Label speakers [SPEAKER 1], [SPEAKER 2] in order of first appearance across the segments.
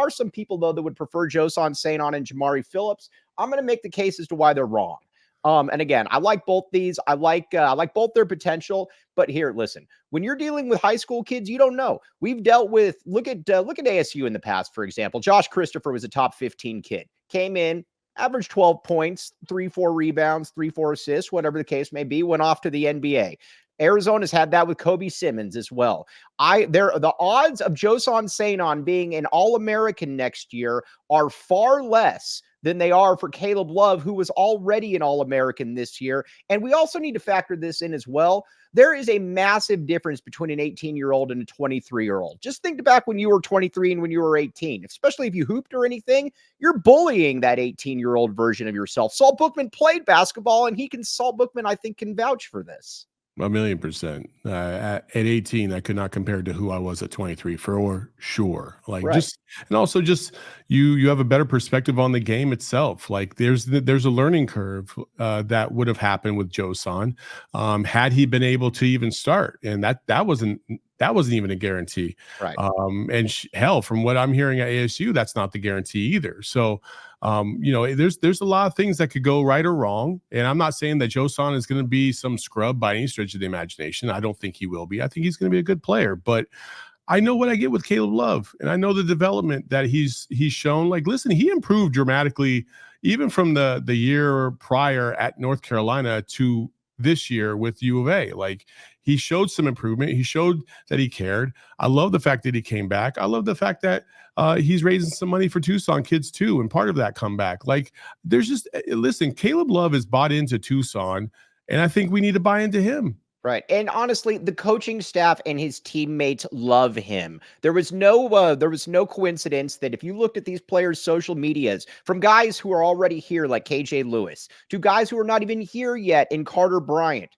[SPEAKER 1] are some people, though, that would prefer Joson, Sanon, and Jamari Phillips. I'm going to make the case as to why they're wrong. And again, I like both these. I like both their potential. But here, listen, when you're dealing with high school kids, you don't know. We've dealt with look at ASU in the past, for example. Josh Christopher was a top 15 kid. Came in, averaged 12 points, 3-4 rebounds, 3-4 assists, whatever the case may be. Went off to the NBA. Arizona's had that with Kobe Simmons as well. The odds of Joson Sanon being an All-American next year are far less than they are for Caleb Love, who was already an All-American this year. And we also need to factor this in as well. There is a massive difference between an 18-year-old and a 23-year-old. Just think back when you were 23 and when you were 18, especially if you hooped or anything, you're bullying that 18-year-old version of yourself. Saul Bookman played basketball, and Saul Bookman, I think, can vouch for this.
[SPEAKER 2] 1,000,000%. At 18, I could not compare to who I was at 23 for sure. Like
[SPEAKER 1] right.
[SPEAKER 2] And also you have a better perspective on the game itself. Like there's a learning curve that would have happened with Joson had he been able to even start, and that wasn't even a guarantee.
[SPEAKER 1] Right.
[SPEAKER 2] And hell, from what I'm hearing at ASU, that's not the guarantee either. So, there's a lot of things that could go right or wrong. And I'm not saying that Joson is going to be some scrub by any stretch of the imagination. I don't think he will be. I think he's going to be a good player, but I know what I get with Caleb Love, and I know the development that he's shown. Like, listen, he improved dramatically, even from the year prior at North Carolina to this year with U of A. Like, he showed some improvement. He showed that he cared. I love the fact that he came back. I love the fact that he's raising some money for Tucson kids too, and part of that comeback. Like, listen, Caleb Love is bought into Tucson, and I think we need to buy into him.
[SPEAKER 1] Right. And honestly, the coaching staff and his teammates love him. There was no coincidence that if you looked at these players' social medias, from guys who are already here like KJ Lewis to guys who are not even here yet in Carter Bryant,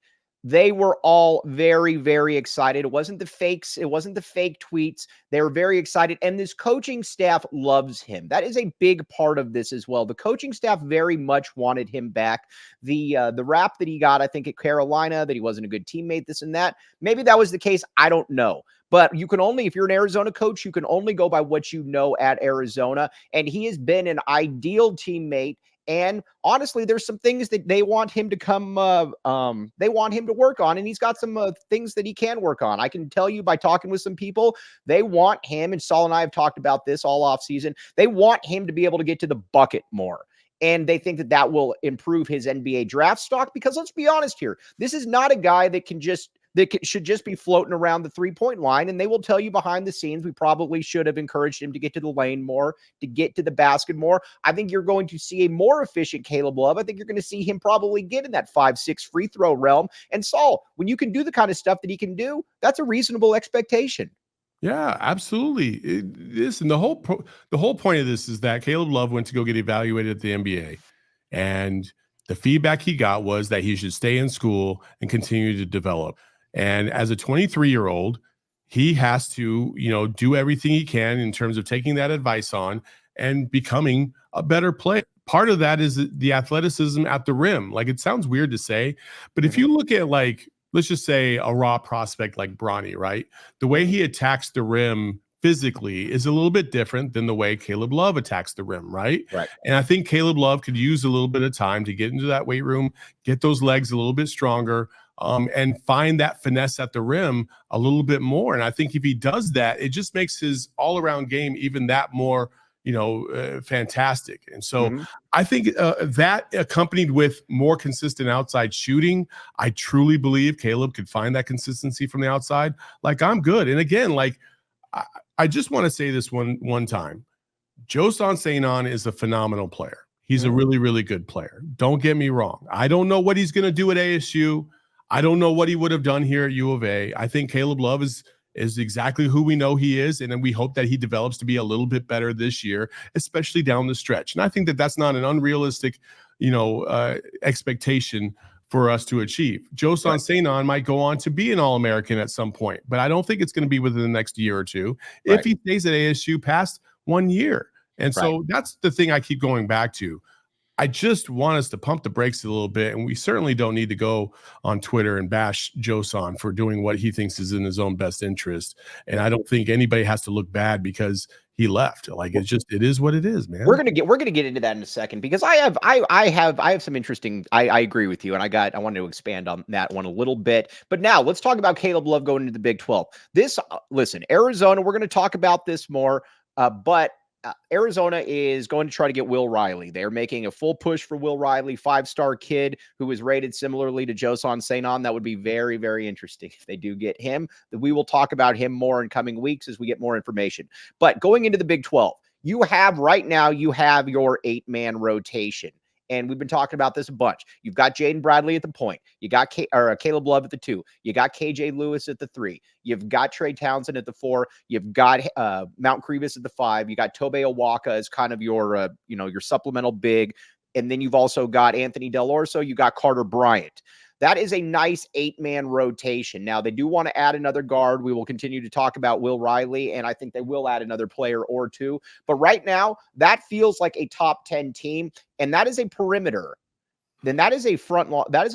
[SPEAKER 1] they were all very, very excited. It wasn't the fakes. It wasn't the fake tweets. They were very excited. And this coaching staff loves him. That is a big part of this as well. The coaching staff very much wanted him back. The rap that he got, I think, at Carolina, that he wasn't a good teammate, this and that. Maybe that was the case. I don't know. But you can only, if you're an Arizona coach, you can only go by what you know at Arizona. And he has been an ideal teammate. And honestly, there's some things that they want him to they want him to work on. And he's got some things that he can work on. I can tell you by talking with some people, they want him, and Saul and I have talked about this all off season. They want him to be able to get to the bucket more. And they think that will improve his NBA draft stock, because let's be honest here. This is not a guy that should just be floating around the 3-point line. And they will tell you behind the scenes, we probably should have encouraged him to get to the lane more, to get to the basket more. I think you're going to see a more efficient Caleb Love. I think you're going to see him probably get in that 5-6 free throw realm. And Saul, when you can do the kind of stuff that he can do, that's a reasonable expectation.
[SPEAKER 2] Yeah, absolutely. Listen, the whole point of this is that Caleb Love went to go get evaluated at the NBA, and the feedback he got was that he should stay in school and continue to develop. And as a 23-year-old, he has to, do everything he can in terms of taking that advice on and becoming a better player. Part of that is the athleticism at the rim. Like, it sounds weird to say, but if you look at, like, let's just say a raw prospect like Bronny, right? The way he attacks the rim physically is a little bit different than the way Caleb Love attacks the rim, right?
[SPEAKER 1] Right.
[SPEAKER 2] And I think Caleb Love could use a little bit of time to get into that weight room, get those legs a little bit stronger, and find that finesse at the rim a little bit more. And I think if he does that, it just makes his all-around game even that more, fantastic. And so I think that accompanied with more consistent outside shooting, I truly believe Caleb could find that consistency from the outside. Like, I'm good. And again, like, I just want to say this one time. Joson Sanon is a phenomenal player. He's a really, really good player. Don't get me wrong. I don't know what he's going to do at ASU. I don't know what he would have done here at U of A. I think Caleb Love is exactly who we know he is, and then we hope that he develops to be a little bit better this year, especially down the stretch. And I think that that's not an unrealistic, expectation for us to achieve. Joson Sanon might go on to be an All-American at some point, but I don't think it's going to be within the next year or two if he stays at ASU past 1 year. And so that's the thing I keep going back to. I just want us to pump the brakes a little bit, and we certainly don't need to go on Twitter and bash Joson for doing what he thinks is in his own best interest. And I don't think anybody has to look bad because he left. Like, it is what it is, man.
[SPEAKER 1] We're gonna get into that in a second, because I have some interesting. I agree with you, and I wanted to expand on that one a little bit. But now let's talk about Caleb Love going into the Big 12. Listen, Arizona. We're going to talk about this more, but Arizona is going to try to get Will Riley. They're making a full push for Will Riley, 5-star kid who is rated similarly to Joson Sanon. That would be very, very interesting if they do get him. We will talk about him more in coming weeks as we get more information. But going into the Big 12, you have your 8-man rotation. And we've been talking about this a bunch. You've got Jaden Bradley at the point. You got Caleb Love at the 2. You got KJ Lewis at the 3. You've got Trey Townsend at the 4. You've got Mount Crevis at the 5. You got Tobe Awaka as kind of your supplemental big. And then you've also got Anthony Del Orso. You got Carter Bryant. That is a nice 8-man rotation. Now, they do want to add another guard. We will continue to talk about Will Riley, and I think they will add another player or two. But right now, that feels like a top 10 team, and that is a perimeter. Then that is a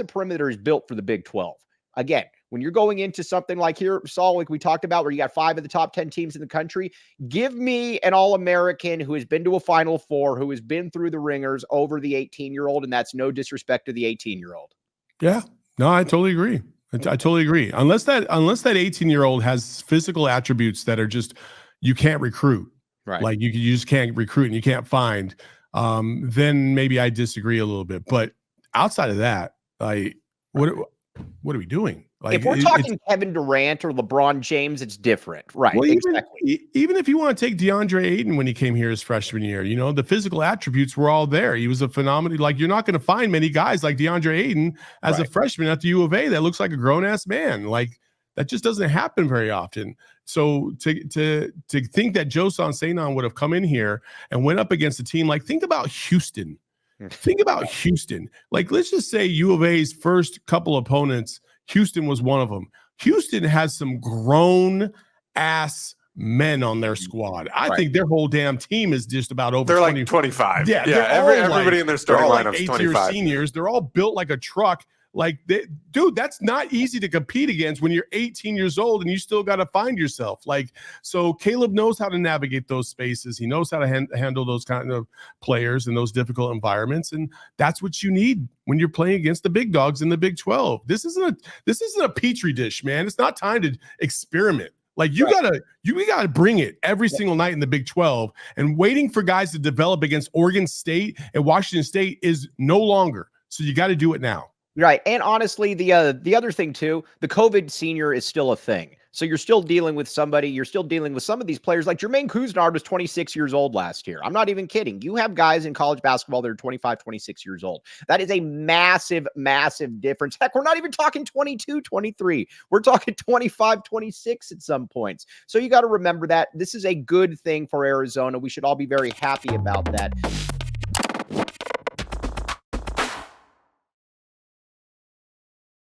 [SPEAKER 1] perimeter is built for the Big 12. Again, when you're going into something like here, Saul, like we talked about, where you got 5 of the top 10 teams in the country, give me an All-American who has been to a Final Four, who has been through the ringers over the 18-year-old, and that's no disrespect to the 18-year-old.
[SPEAKER 2] Yeah. No, I totally agree. I totally agree. Unless that 18-year-old has physical attributes that are just, you can't recruit,
[SPEAKER 1] right?
[SPEAKER 2] Like you just can't recruit and you can't find. Then maybe I disagree a little bit. But outside of that, what are we doing? Like,
[SPEAKER 1] if we're talking Kevin Durant or LeBron James, it's different, right?
[SPEAKER 2] Well,
[SPEAKER 1] exactly.
[SPEAKER 2] Even if you want to take DeAndre Ayton when he came here his freshman year, the physical attributes were all there. He was a phenomenon. Like, you're not going to find many guys like DeAndre Ayton as a freshman at the U of A that looks like a grown-ass man. Like, that just doesn't happen very often. So to think that Joson Sanon would have come in here and went up against a team, like, think about Houston. Think about Houston. Like, let's just say U of A's first couple opponents, Houston was one of them. Houston has some grown-ass men on their squad. I think their whole damn team is just about over.
[SPEAKER 3] They're 20. Like 25.
[SPEAKER 2] Yeah,
[SPEAKER 3] everybody in their starting lineup is 25.
[SPEAKER 2] Eighth-year seniors. They're all built like a truck. Like, dude, that's not easy to compete against when you're 18 years old and you still got to find yourself. Like, so Caleb knows how to navigate those spaces. He knows how to handle those kind of players in those difficult environments, and that's what you need when you're playing against the big dogs in the Big 12. This isn't a petri dish, man. It's not time to experiment. Like, you gotta bring it every single night in the Big 12, and waiting for guys to develop against Oregon State and Washington State is no longer. So you got to do it now.
[SPEAKER 1] Right. And honestly, the other thing too, the COVID senior is still a thing. So you're still dealing with some of these players. Like Jermaine Couisnard was 26 years old last year. I'm not even kidding. You have guys in college basketball that are 25, 26 years old. That is a massive, massive difference. Heck, we're not even talking 22, 23. We're talking 25, 26 at some points. So you got to remember that this is a good thing for Arizona. We should all be very happy about that.